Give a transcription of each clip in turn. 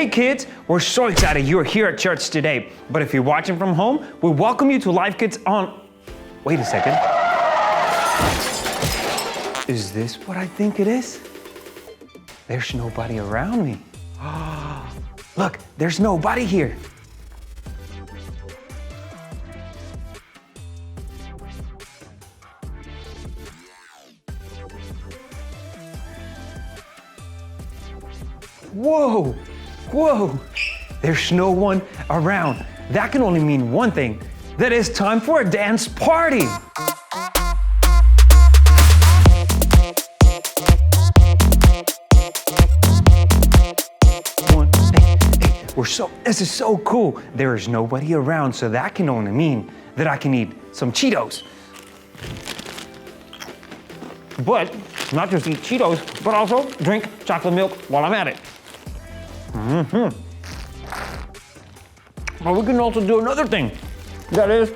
Hey kids, we're so excited you're here at church today. But if you're watching from home, we welcome you to LifeKids on... Wait a second. Is this what I think it is? There's nobody around me. Look, there's nobody here. Whoa, whoa, there's no one around. That can only mean one thing, that it's time for a dance party. This is so cool. There is nobody around, so that can only mean that I can eat some Cheetos. But not just eat Cheetos, but also drink chocolate milk while I'm at it. But we can also do another thing. That is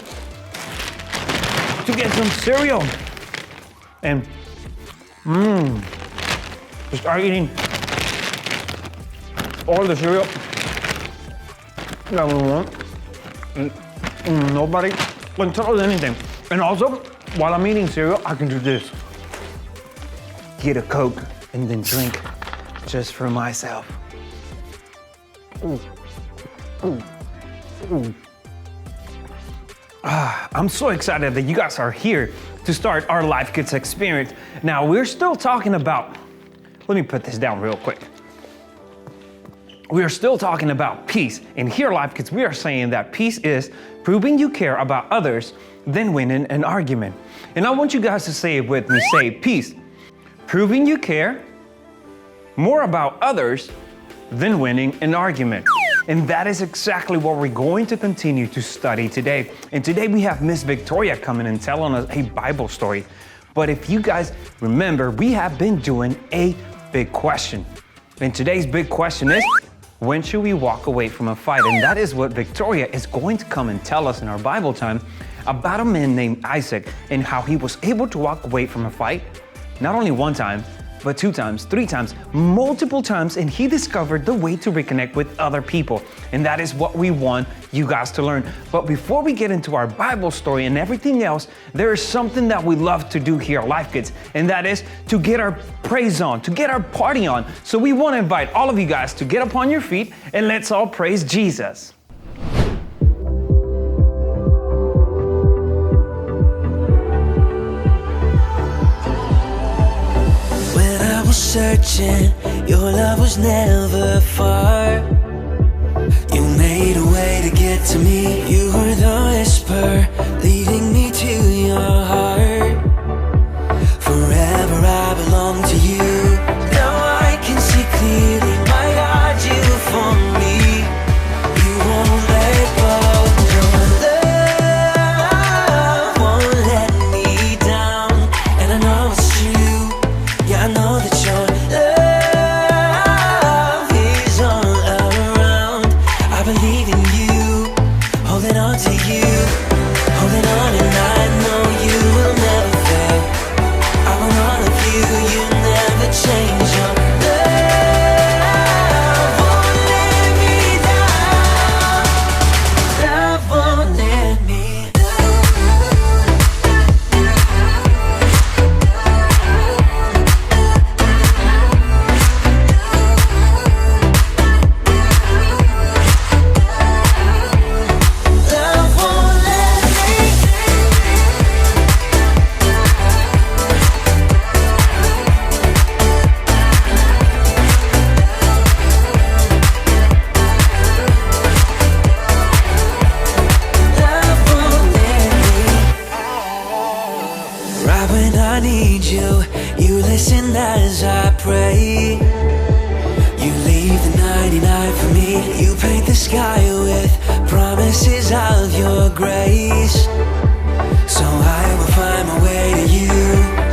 to get some cereal. And just start eating all the cereal that we want. And nobody can tell us anything. And also, while I'm eating cereal, I can do this. Get a Coke and then drink just for myself. Ooh. Ooh. Ooh. I'm so excited that you guys are here to start our LifeKids experience. Now, we're still talking about, let me put this down real quick. We are still talking about peace. And here, LifeKids, we are saying that peace is proving you care about others than winning an argument. And I want you guys to say it with me. Say peace. Proving you care more about others than winning an argument. And that is exactly what we're going to continue to study today. And today we have Miss Victoria coming and telling us a Bible story. But if you guys remember, we have been doing a big question. And today's big question is, when should we walk away from a fight? And that is what Victoria is going to come and tell us in our Bible time about a man named Isaac and how he was able to walk away from a fight, not only one time, but 2 times, 3 times, multiple times, and he discovered the way to reconnect with other people. And that is what we want you guys to learn. But before we get into our Bible story and everything else, there is something that we love to do here at LifeKids, and that is to get our praise on, to get our party on. So we want to invite all of you guys to get up on your feet and let's all praise Jesus. Searching, your love was never far. You made a way to get to me. You were the whisper leading me to your heart. Forever I belong to you. Now I can see clearly, my God, you for me. You won't let go. Your love won't let me down. And I know it's true. Yeah, I know that your love is all around. I believe in you, holding on to you, holding on, and I know you will never fail. I want all of you, you never change. Your love won't let me down. Love won't let me as I pray. You leave the 99 for me. You paint the sky with promises of your grace. So I will find my way to you.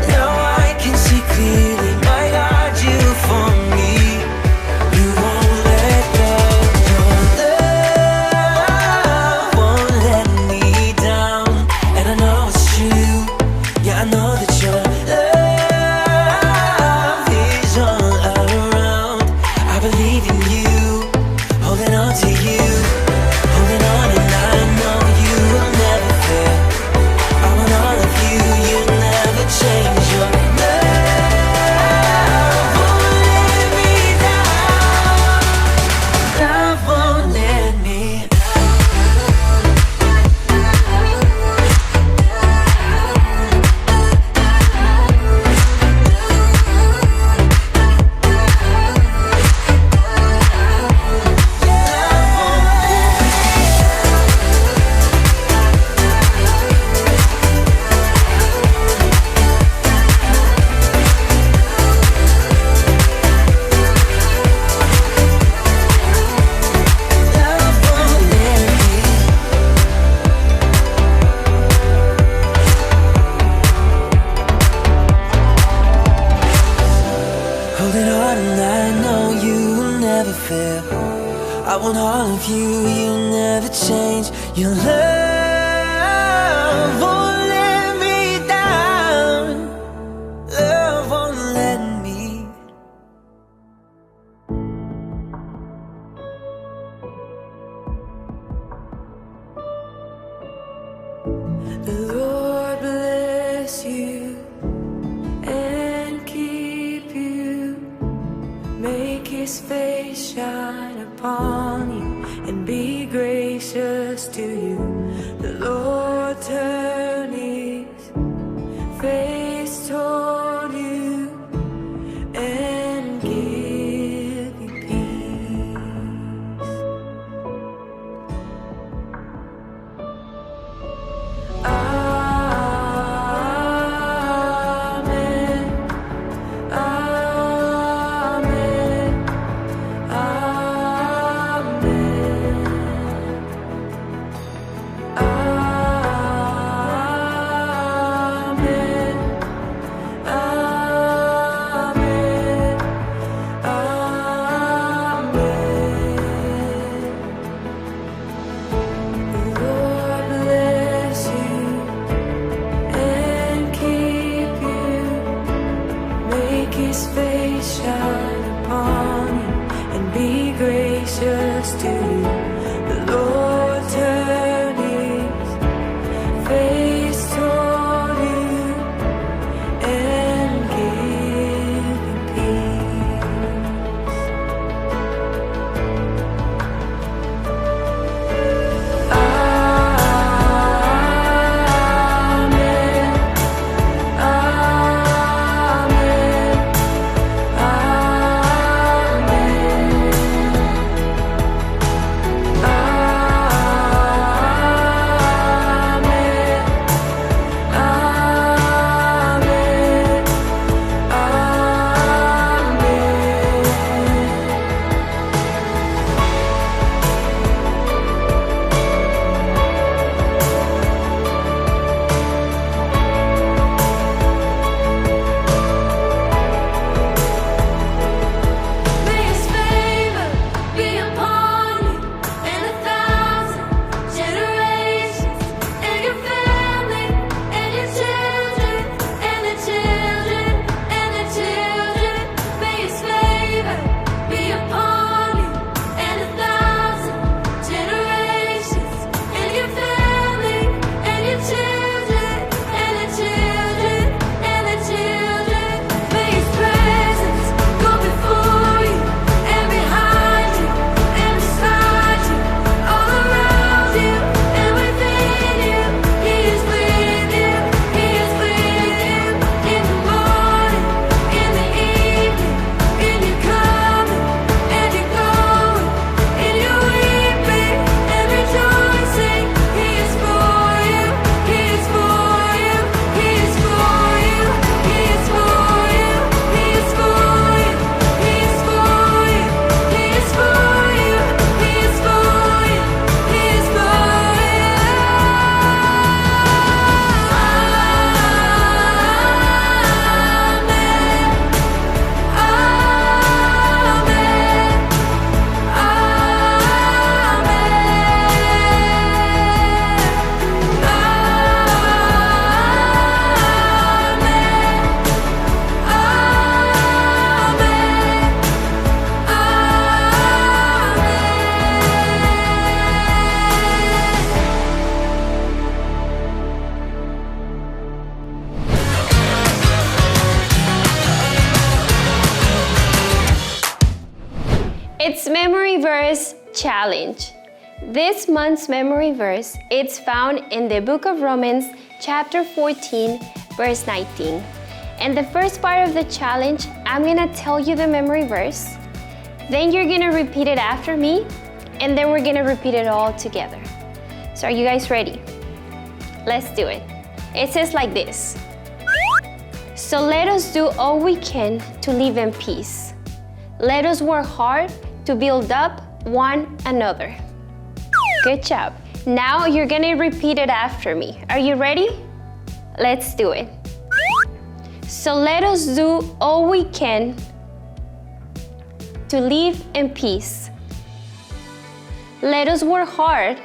Now I can see clearly, my God, you for me. You won't let go. Your love won't let me down. And I know it's true. Yeah, I know that your love is all around. I believe in you, with you, you'll never change. Your love won't let me down. Love won't let me. The Lord bless you and keep you. Make His face shine upon you and be gracious to you. The Lord turn His face toward you and give you peace. Amen. Amen. His face shine upon you and be gracious to you. The Lord turn His face toward you and give you peace. Amen. It's Memory Verse Challenge. This month's memory verse is found in the book of Romans, chapter 14, verse 19. And the first part of the challenge, I'm gonna tell you the memory verse, then you're gonna repeat it after me, and then we're gonna repeat it all together. So are you guys ready? Let's do it. It says like this. So let us do all we can to live in peace. Let us work hard to build up one another. Good job. Now you're gonna repeat it after me. Are you ready? Let's do it. So let us do all we can to live in peace. Let us work hard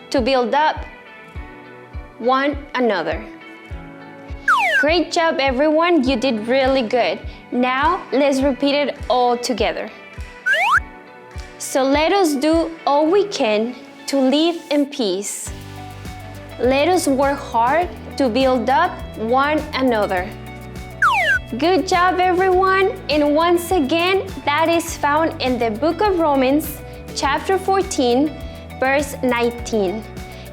to build up one another. Great job, everyone. You did really good. Now, let's repeat it all together. So let us do all we can to live in peace. Let us work hard to build up one another. Good job, everyone. And once again, that is found in the book of Romans, chapter 14, verse 19.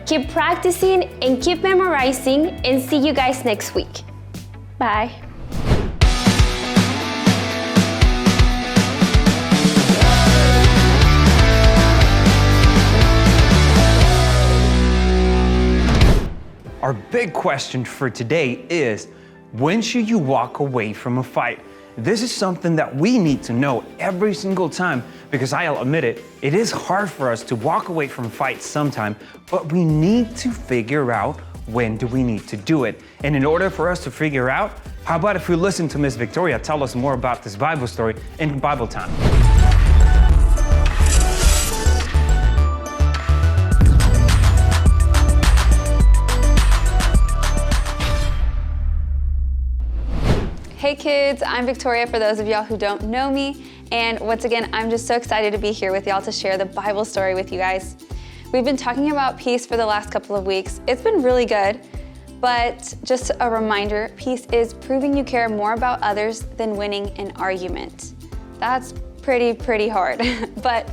Keep practicing and keep memorizing, and see you guys next week. Bye. Our big question for today is, when should you walk away from a fight? This is something that we need to know every single time, because I'll admit it, it is hard for us to walk away from fights sometime, but we need to figure out when do we need to do it. And in order for us to figure out, how about if we listen to Miss Victoria tell us more about this Bible story in Bible time? Hey kids, I'm Victoria for those of y'all who don't know me. And once again, I'm just so excited to be here with y'all to share the Bible story with you guys. We've been talking about peace for the last couple of weeks. It's been really good, but just a reminder, peace is proving you care more about others than winning an argument. That's pretty hard. But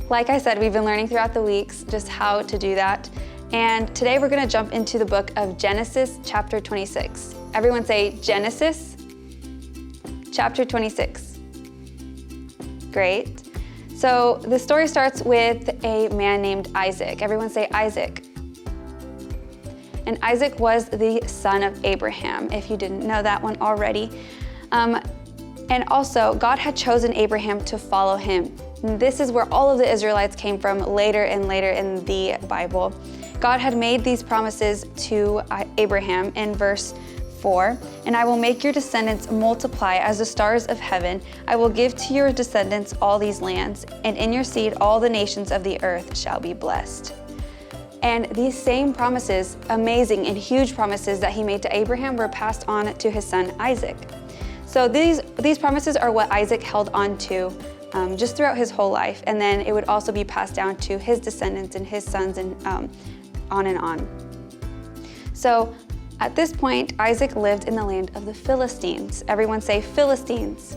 like I said, we've been learning throughout the weeks just how to do that. And today we're gonna jump into the book of Genesis chapter 26. Everyone say Genesis chapter 26. Great. So the story starts with a man named Isaac. Everyone say Isaac. And Isaac was the son of Abraham, if you didn't know that one already. And also, God had chosen Abraham to follow him. And this is where all of the Israelites came from later and later in the Bible. God had made these promises to Abraham in verse 4, and I will make your descendants multiply as the stars of heaven. I will give to your descendants all these lands, and in your seed all the nations of the earth shall be blessed. And these same promises, amazing and huge promises that he made to Abraham, were passed on to his son Isaac. So these promises are what Isaac held on to just throughout his whole life, and then it would also be passed down to his descendants and his sons, and on and on. So at this point, Isaac lived in the land of the Philistines. Everyone say Philistines.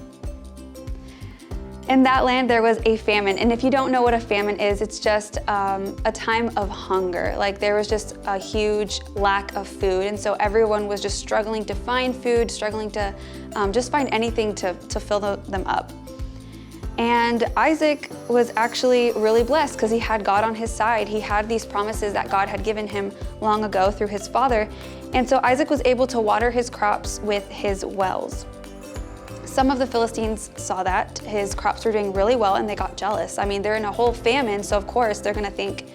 In that land, there was a famine. And if you don't know what a famine is, it's just a time of hunger. Like there was just a huge lack of food. And so everyone was just struggling to find food, struggling to just find anything to fill them up. And Isaac was actually really blessed because he had God on his side. He had these promises that God had given him long ago through his father. And so Isaac was able to water his crops with his wells. Some of the Philistines saw that his crops were doing really well and they got jealous. I mean, they're in a whole famine, so of course they're gonna think,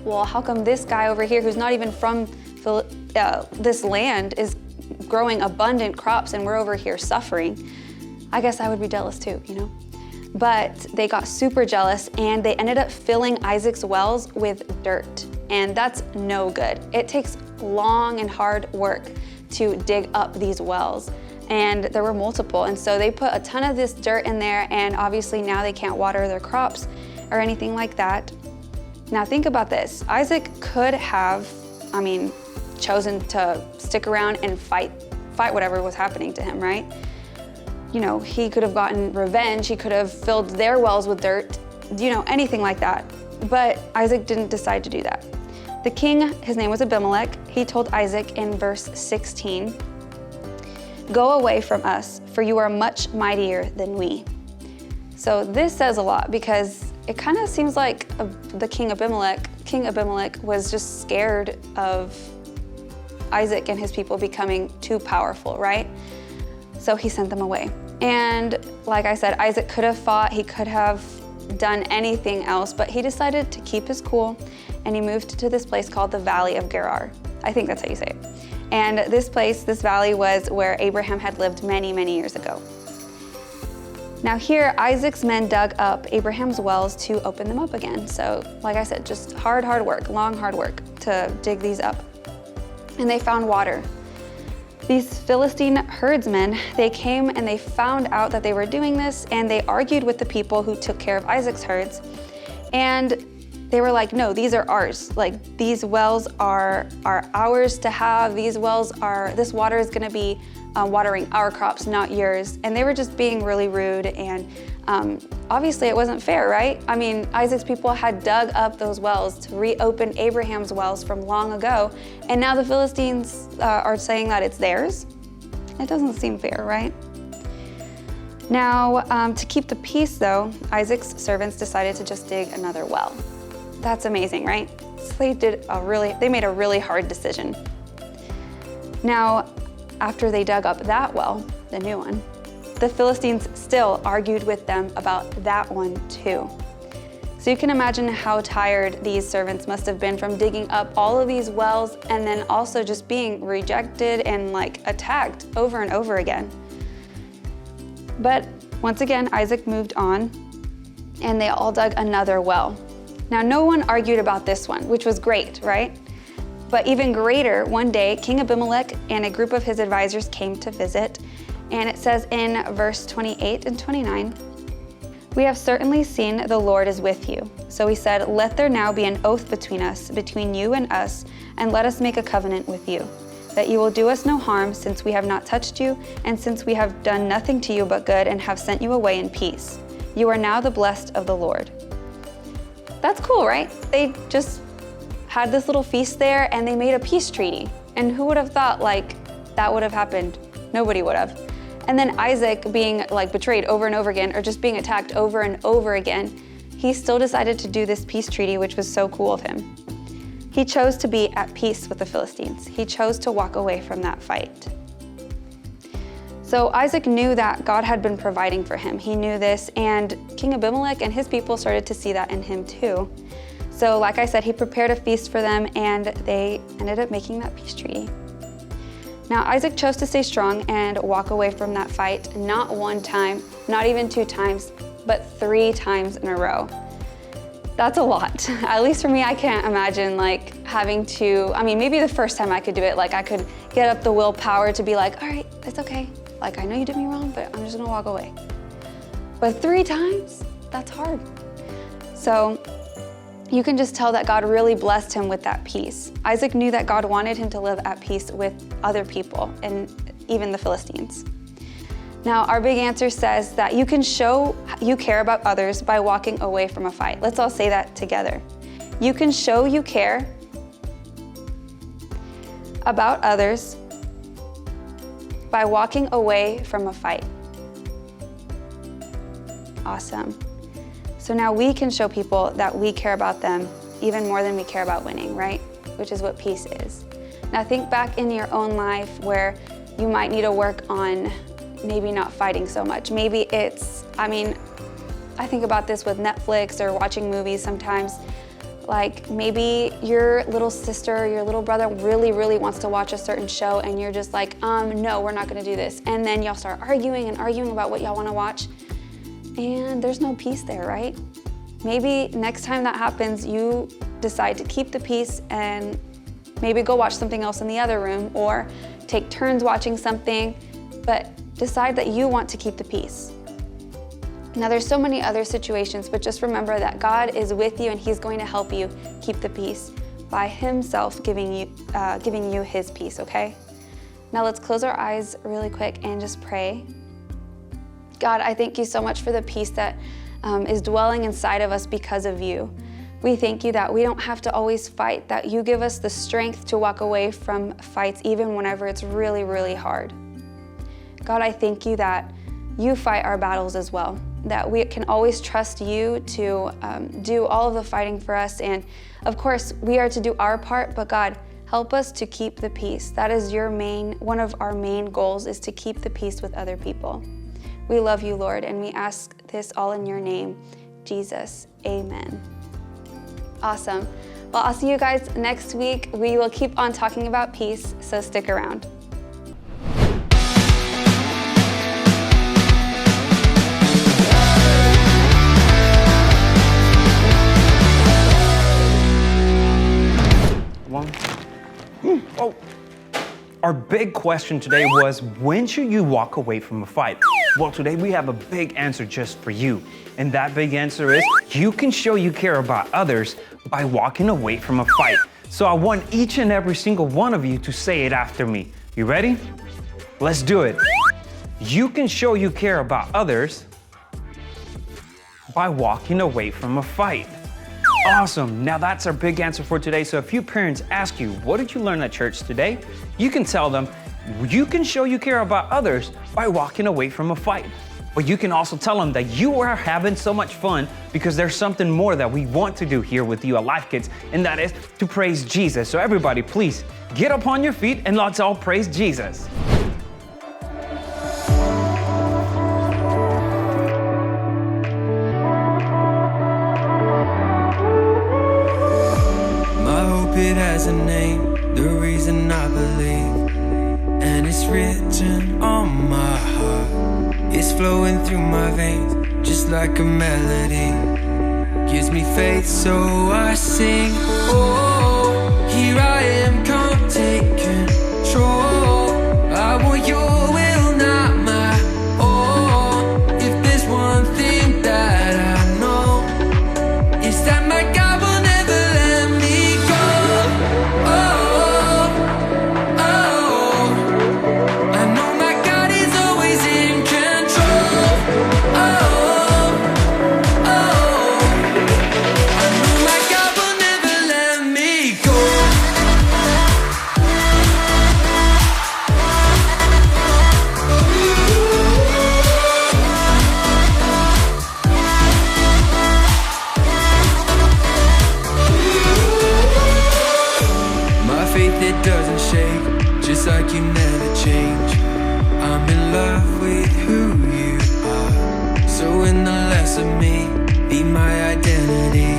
well, how come this guy over here who's not even from this land is growing abundant crops and we're over here suffering? I guess I would be jealous too, you know? But they got super jealous and they ended up filling Isaac's wells with dirt. And that's no good. It takes long and hard work to dig up these wells. And there were multiple. And so they put a ton of this dirt in there, and obviously now they can't water their crops or anything like that. Now think about this. Isaac could have, chosen to stick around and fight whatever was happening to him, right? You know, he could have gotten revenge. He could have filled their wells with dirt, anything like that. But Isaac didn't decide to do that. The king, his name was Abimelech, he told Isaac in verse 16, "Go away from us, for you are much mightier than we." So this says a lot because it kind of seems like the King Abimelech was just scared of Isaac and his people becoming too powerful, right? So he sent them away. And like I said, Isaac could have fought, he could have done anything else, but he decided to keep his cool, and he moved to this place called the Valley of Gerar. I think that's how you say it. And this valley was where Abraham had lived many, many years ago. Now here, Isaac's men dug up Abraham's wells to open them up again. So like I said, just hard work, long hard work to dig these up. And they found water. These Philistine herdsmen, they came and they found out that they were doing this, and they argued with the people who took care of Isaac's herds. And they were like, no, these are ours. Like, these wells are ours to have. This water is gonna be watering our crops, not yours. And they were just being really rude, and obviously it wasn't fair, right? I mean, Isaac's people had dug up those wells to reopen Abraham's wells from long ago, and now the Philistines are saying that it's theirs. It doesn't seem fair, right? Now, to keep the peace though, Isaac's servants decided to just dig another well. That's amazing, right? So they made a really hard decision. Now, after they dug up that well, the new one, the Philistines still argued with them about that one too. So you can imagine how tired these servants must have been from digging up all of these wells and then also just being rejected and like attacked over and over again. But once again, Isaac moved on and they all dug another well. Now, no one argued about this one, which was great, right? But even greater, one day, King Abimelech and a group of his advisors came to visit. And it says in verse 28 and 29, "We have certainly seen the Lord is with you. So he said, let there now be an oath between us, between you and us, and let us make a covenant with you, that you will do us no harm, since we have not touched you, and since we have done nothing to you but good, and have sent you away in peace. You are now the blessed of the Lord." That's cool, right? They just had this little feast there and they made a peace treaty. And who would have thought like that would have happened? Nobody would have. And then Isaac being like betrayed over and over again, or just being attacked over and over again, he still decided to do this peace treaty, which was so cool of him. He chose to be at peace with the Philistines. He chose to walk away from that fight. So Isaac knew that God had been providing for him. He knew this, and King Abimelech and his people started to see that in him too. So like I said, he prepared a feast for them, and they ended up making that peace treaty. Now Isaac chose to stay strong and walk away from that fight, not one time, not even 2 times, but 3 times in a row. That's a lot. At least for me, I can't imagine like having to, maybe the first time I could do it, like I could get up the willpower to be like, all right, it's okay. Like, I know you did me wrong, but I'm just gonna walk away. But 3 times, that's hard. So you can just tell that God really blessed him with that peace. Isaac knew that God wanted him to live at peace with other people, and even the Philistines. Now, our big answer says that you can show you care about others by walking away from a fight. Let's all say that together. You can show you care about others by walking away from a fight. Awesome. So now we can show people that we care about them even more than we care about winning, right? Which is what peace is. Now think back in your own life where you might need to work on maybe not fighting so much. Maybe it's, I think about this with Netflix or watching movies sometimes. Like maybe your little sister, your little brother really wants to watch a certain show, and you're just like, no, we're not gonna do this. And then y'all start arguing about what y'all wanna watch, and there's no peace there, right? Maybe next time that happens, you decide to keep the peace and maybe go watch something else in the other room, or take turns watching something, but decide that you want to keep the peace. Now there's so many other situations, but just remember that God is with you and he's going to help you keep the peace by himself giving you his peace, okay? Now let's close our eyes really quick and just pray. God, I thank you so much for the peace that is dwelling inside of us because of you. We thank you that we don't have to always fight, that you give us the strength to walk away from fights even whenever it's really hard. God, I thank you that you fight our battles as well, that we can always trust you to do all of the fighting for us. And of course, we are to do our part, but God, help us to keep the peace. That is one of our main goals, is to keep the peace with other people. We love you, Lord, and we ask this all in your name, Jesus, amen. Awesome. Well, I'll see you guys next week. We will keep on talking about peace, so stick around. one. Oh. Our big question today was, when should you walk away from a fight? Well, today we have a big answer just for you. And that big answer is, you can show you care about others by walking away from a fight. So I want each and every single one of you to say it after me. You ready? Let's do it. You can show you care about others by walking away from a fight. Awesome. Now that's our big answer for today. So if your parents ask you, what did you learn at church today? You can tell them, you can show you care about others by walking away from a fight. But you can also tell them that you are having so much fun because there's something more that we want to do here with you at LifeKids, and that is to praise Jesus. So everybody, please get up on your feet and let's all praise Jesus. It has a name, the reason I believe, and it's written on my heart. It's flowing through my veins, just like a melody. Gives me faith, so I sing. Oh, here I am, come take control. I want your will, not my own. If there's one thing that I know, it's that my God will never let me go. Just like you never change. I'm in love with who you are. So in the less of me, be my identity.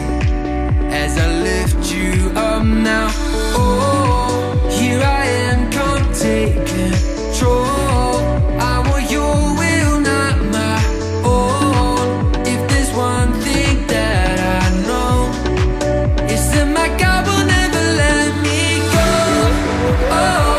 As I lift you up now. Oh, here I am, come take control. I want your will, not my own. If there's one thing that I know, it's that my God will never let me go. Oh.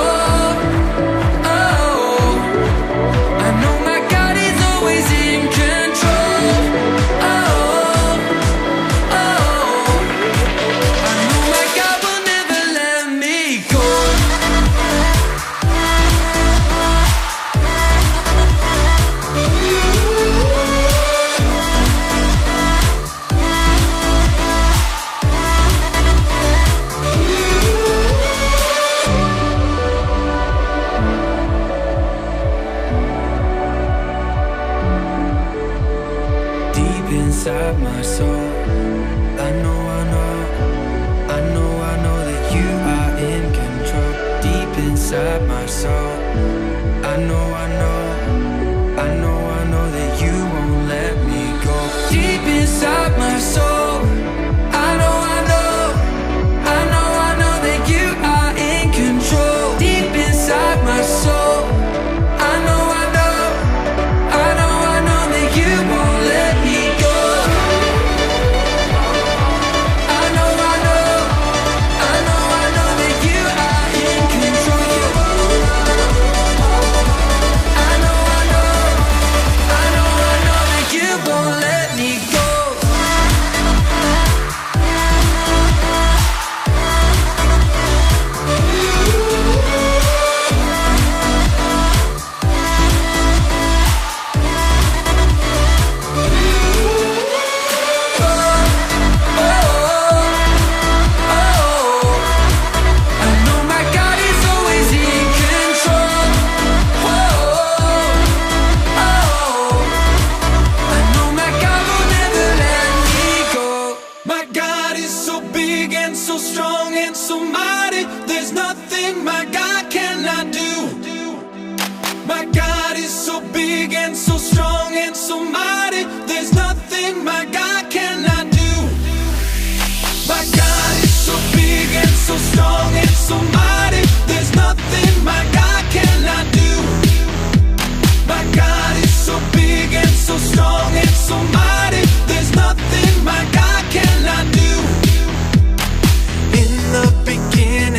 Inside my soul, I know that you are in control. Deep inside my soul, I know that you won't let me go. Deep inside my soul, I know that you are in control. Deep inside my soul, I know that you won't let me go. In the beginning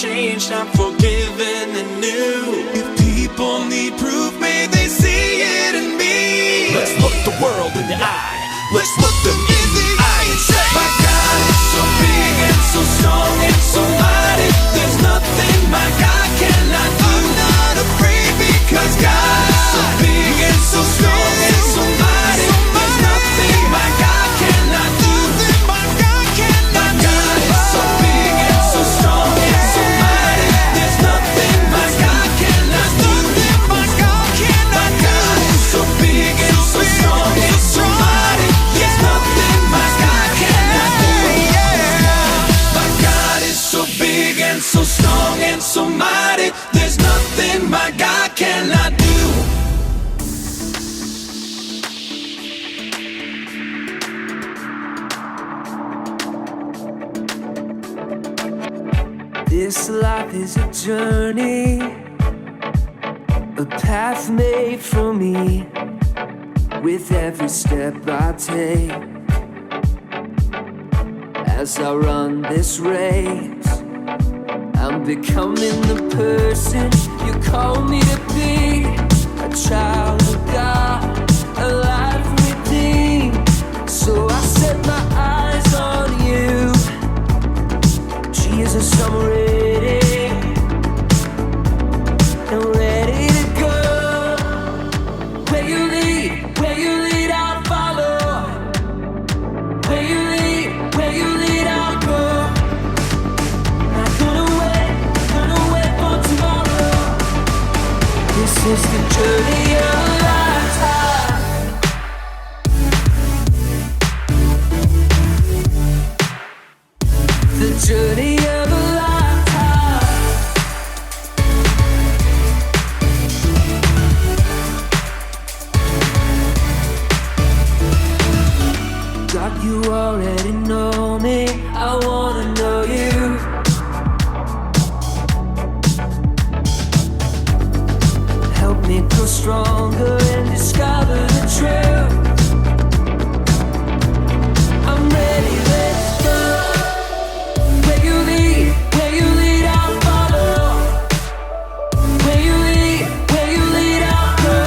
changed, I'm forgiven and new. If people need proof, may they see it in me. Let's look the world in the eye. Let's look them in the eye and say, my God is so big and so strong and so mighty. There's nothing my God cannot do. I'm not afraid because God is so big and so strong and so mighty. There's nothing my God cannot do. My God is so big and so strong and so mighty. There's nothing my God cannot do. My God is so big and so strong and so mighty. There's nothing my God cannot do. My God is so big and so strong and so mighty. There's nothing my God cannot do. This life is a journey, a path made for me. With every step I take, as I run this race, I'm becoming the person you call me to be. A child of God, a life redeemed. So I set my eyes on you, Jesus, I'm ready, and ready to go. Where you lead, I'll follow. Where you lead, I'll go. Not gonna wait for tomorrow. This is the journey of a lifetime. The journey of a lifetime. God, you already know me. I wanna know you. Help me grow stronger and discover the truth. I'm ready, let's go. Where you lead, I'll follow. Where you lead, I'll go.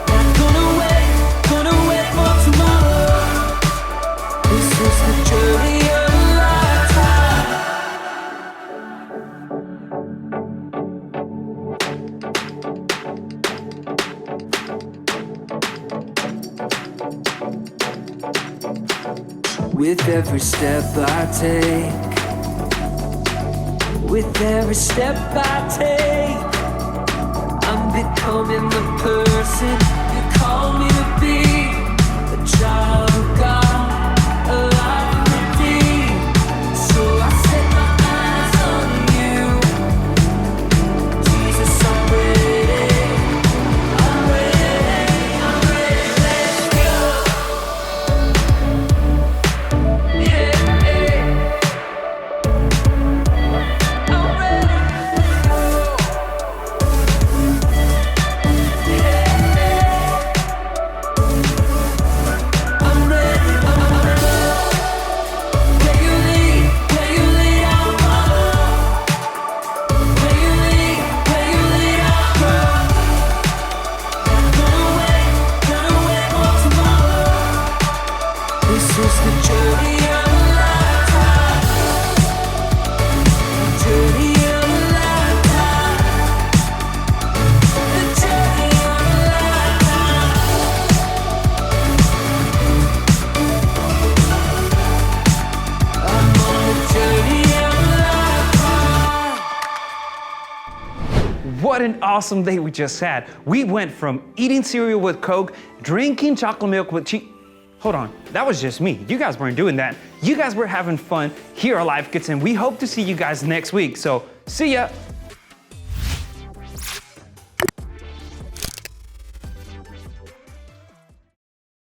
Not gonna wait for tomorrow. This is the journey of a lifetime. With every step I take, with every step I take, I'm becoming the person you call me to be. A child of God, a life redeemed. So I set my eyes on you, Jesus, I'm ready, let's go. Yeah, I'm ready. What an awesome day we just had. We went from eating cereal with Coke, drinking chocolate milk with cheese. Hold on, that was just me. You guys weren't doing that. You guys were having fun here at LifeKids, and we hope to see you guys next week. So, see ya.